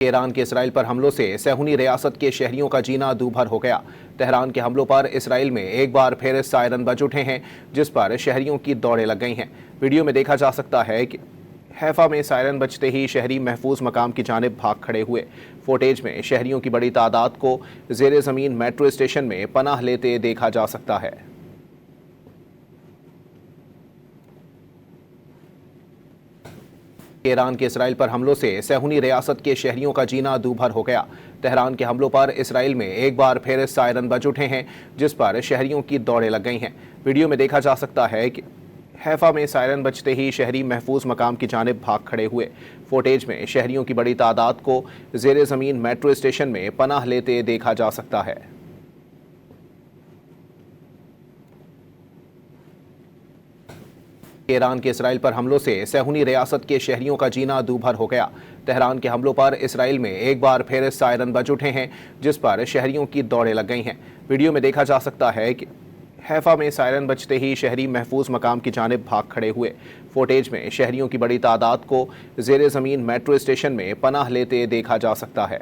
Iran के Israel पर हमलों से सहूनी रियासत के शहरियों का जीना दूभर हो गया। तेहरान के हमलों पर इसराइल में एक बार फिर सायरन बज उठे हैं, जिस पर शहरियों की दौड़ें लग गई हैं। वीडियो में देखा जा सकता है कि हैफा में सायरन बजते ही शहरी महफूज मकाम की जानिब भाग खड़े हुए। फुटेज में शहरियों की बड़ी तादाद को जेर ज़मीन मेट्रो स्टेशन में पनाह लेते देखा जा सकता है। ईरान के इसराइल पर हमलों से सहूनी रियासत के शहरियों का जीना दूभर हो गया। तेहरान के हमलों पर इसराइल में एक बार फिर सायरन बज उठे हैं, जिस पर शहरियों की दौड़ें लग गई हैं। वीडियो में देखा जा सकता है कि हैफा में सायरन बजते ही शहरी महफूज मकाम की जानिब भाग खड़े हुए। फुटेज में शहरियों की बड़ी तादाद को जेर ज़मीन मेट्रो स्टेशन में पनाह लेते देखा जा सकता है। ईरान के इसराइल पर हमलों से सहूनी रियासत के शहरियों का जीना दूभर हो गया। तेहरान के हमलों पर इसराइल में एक बार फिर सायरन बज उठे हैं, जिस पर शहरियों की दौड़ें लग गई हैं। वीडियो में देखा जा सकता है कि हैफा में सायरन बजते ही शहरी महफूज मकाम की जानिब भाग खड़े हुए। फुटेज में शहरियों की बड़ी तादाद को जेर ज़मीन मेट्रो स्टेशन में पनाह लेते देखा जा सकता है।